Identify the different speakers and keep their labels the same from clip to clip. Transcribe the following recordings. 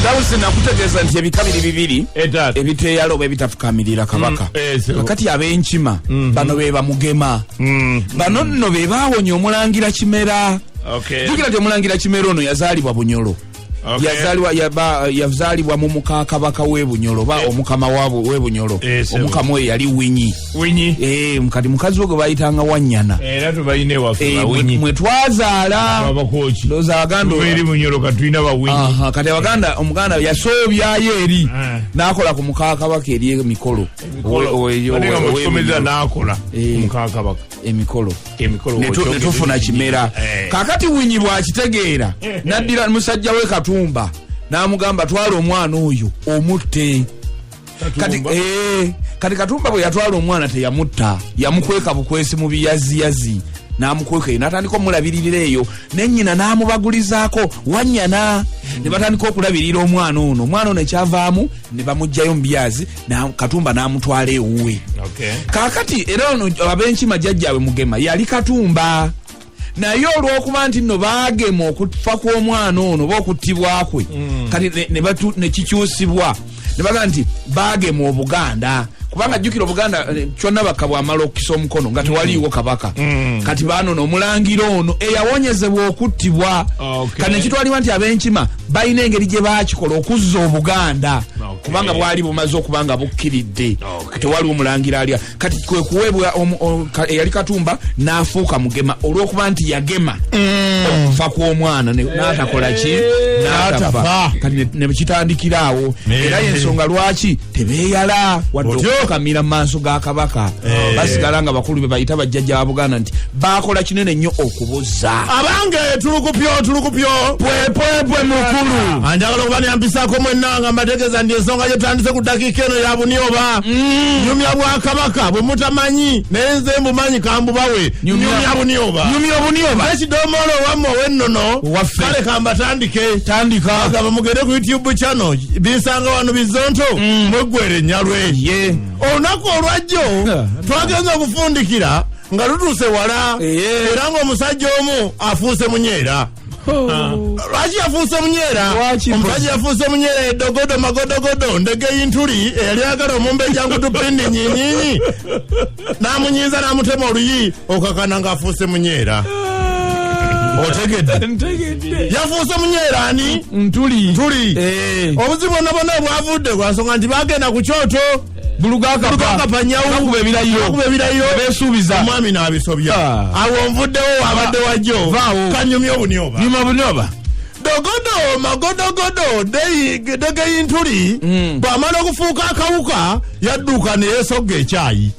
Speaker 1: Dawson nakutegeeza nti ebikabiri bibiri ebiteeyala oba ebitafukamirira kabaka. Kakati ab'enkima bano be bamugema. Bano nno be baawonya Omulangira Kimera. Jukira nti Omulangira Kimera ono yazaalibwa Bunyolo. Yazaalibwa mu muka kabaka w'e Bunyolo ba omukama w'e Bunyolo. Omukama we yali Winyi. Mukati mukazi we gwe bayitanga Wannyana.
Speaker 2: Era tubayine waffe Winyi.
Speaker 1: Mwe twazaala.
Speaker 2: Abakoki.
Speaker 1: Loza Aganda
Speaker 2: eri Bunyolo katulina ba Winyi.
Speaker 1: Kati Abaganda Omuganda yasoobyayo eri. N'akola ku muka kabaka eri emikolo.
Speaker 2: Oyo n'akola muka kabaka.
Speaker 1: Emikolo netufuna Kimera. Kakati Winyi bw'akitegeera naddira musajja we Katumba n'amugamba twala omwana oyo omutte. Kati Katumba bwe yatwala omwana teyamutta, yamukweka bukwesi mu biyaziyazi n'amukweka n'atandika omulabiririra eyo n'ennyina n'amubagulizaako Wannyana. Ne batandika okulabirira omwana ono ekyavaamu ne bamugjayo mu byazi Katumba n'amutwala ewuwe. Kakati era ono ab'enkima jjajjaawe Mugema yali Katumba. Naye olw'okuba nti nno baagema okufa kw'omwana ono oba okuttibwa kwe kati ne kikyusibwa ne baga nti baagema Obuganda. Kubanga jjukira Obuganda kyonna bakka bw'amala okukisa omukono nga tewaliiwo kabaka. Kati baanono Omulangira ono eyawonyezebwa okuttibwa. Kati nekitwalibwa nti ab'enkima balina engeri gye baakikola okuzza Obuganda kubanga bwali bumaze okuba nga bukkiridde. Tewaliwo Omulangira alya. Kati kwe kuweebwa eyali Katumba n'afuuka Mugema olw'okuba nti yagema okufa kw'omwana n'atakola ki n'atafa. Kati ne kitandikira awo. Era y'ensonga lwaki tebeeyala wadde kamira maaso ga kabaka. Basigala nga bakulu be bayita bajjajja ba Buganda nti bakola kinene nnyo okubuzza. Abange tulukupyo pwe mukulu. Anjagala okubanyambisaako mwenna mbategeeza ndi ensonga gye tutandise ku dakiika eno ya Bunyoba. Nyumya bwa kabaka bwe mutamanyi naye nze mbumanyi kambubawe. Nyumya Bunyoba. Ekidomoolo wammwe ow'ennono kale kambatandike. Agamba mugende ku YouTube channel bisanga wano bizonto mweggwere Nyalwe. Olunaku olwajjo twagenza okufundikira nga lutuuse wala era ng'omusajja omu afuuse Munyeera. Lwaki yafuuse Munyeera? Omusajja yafuuse Munyeera eddogodo magodogodo ndege y'intuli eyali agala omumbeja nkutupindi nyinyinyi n'amunyiiza n'amutema oluyi okakana ng'afuuse Munyeera. Otegedde yafuuse Munyeera ani? Ntuli. Obuzibu bwonna bwavudde kwa nsonga nti bagenda ku kyoto bulugakapa nyawu ebirayiro beesuubiza omwami n'abisobya. Awo nvuddewo wabadde wajjo kanyumya Obunyoba. Dogodo magodogodo dege y'intuli bw'amala okufuuka akawuka yadduka ne yeesogga ekyayi.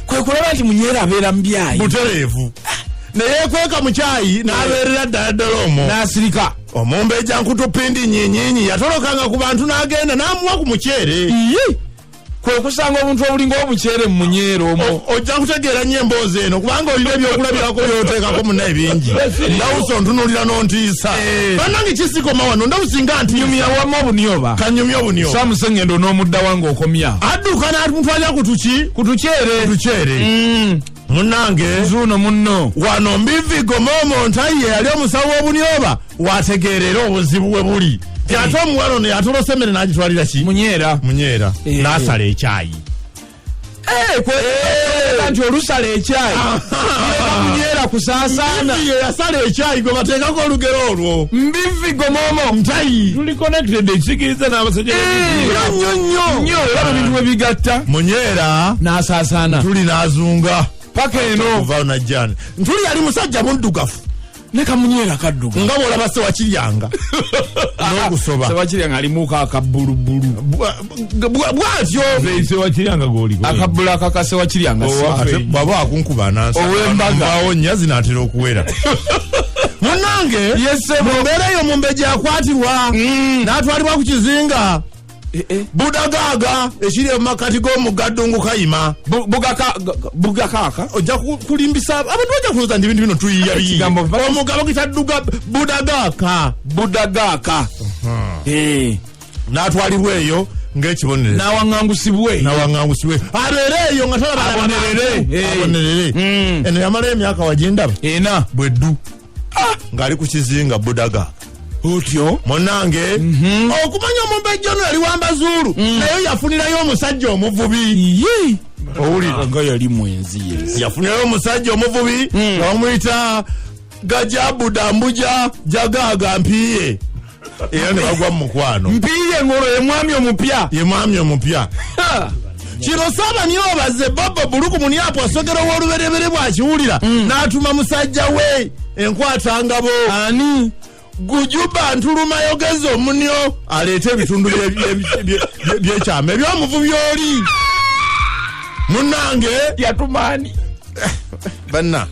Speaker 1: Kwe kulaba nti Munyeera abeera mu byayi butereevu. Ne yeekweka mu kyayi n'abeerera ddala omwo n'asirika. Omumbeja nkutupindi nyinyinyi yatolokanga ku bantu n'agenda n'amuwa ku muceere. Kwe kusanga omuntu obulinga omuceere mu Munyeera omwo. Ojja kutegeera nnyo emboozi eno kubanga olina ebyokulabirako by'oteekako munna ebingi. Ndawusa ontunuulira n'ontiisa. Bannange kisikoma wano ndawusinga nti nyumya wamma Obunyoba. Kanyumya Obunyoba. Samusengendo n'omudda wange okomya. Adduka n'atumutwalira ku tuki? Ku tuceere. Munnange zuno munno wano Mbivigo Momo Ntaye yali omusawo w'Obunyoba wategeerera obuzibu bwe buli. Ate omuwala ono yatolose emmere n'agitwalira ki? Munyeera. N'asala ekyayi. Nti olusala ekyayi Munyeera kusaasaana yasala ekyayi gwe bateekako olugero olwo. Mbivigo Momo Ntaye tuli connected ekisikiriza n'abasajja nnyo era ebintu bwe bigatta. Munyeera n'asaasaana tuli n'azunga paka eno kuva na jana. Ntuli yali musajja muddugafu neka Munyeera kadduga nga bw'olaba Ssewakiryanga n'okusoba. Ssewakiryanga alimuko akabbulubulu bw'atyo Ssewakiryanga g'oliko akabbula akaka Ssewakiryanga bw'aba akunkuba nansa ow'embaga nnyazi n'atera okuwera. Munnange mu mbeera eyo Mumbeja akwatirwa n'atwalibwa ku kizinga Budagaaga ekiri mu makati g'omugaddungu Kayima. Bugakaaka ojja kulimbisa abantu bajja kuloza ndi bintu bino tuyiya omugabo kitadduga Budagaaka. N'atwalibwa eyo ng'ekibonere n'awaŋŋangusibwe abeere eyo nga talaba abonerere. Eno yamala emyaka wagindaba bweddu ng'ali ku kizinga Budagaaka. otyo
Speaker 3: monange okumanya omumbejja ono yali wambazulu naye yafunirayo omusajja omuvubi owulira
Speaker 1: nga yali mwenzi
Speaker 3: yafunirayo omusajja omuvubi bamuyita Gajabu Dambuja Jagaga Mpiye era ne bagwa mu mukwano.
Speaker 1: Mpiye ngolo ye mwami omupya
Speaker 3: kino saba niyo baze Bobo Buluku Muniapo asogera w'oluberebere bw'akiwulira n'atuma musajja we enkwatangabo
Speaker 1: ani
Speaker 3: Gujuba Ntuluma yogeza omunyo aleete ebitundu by'ekyama ebyomuvubi oli munnange
Speaker 1: yatumani
Speaker 3: banna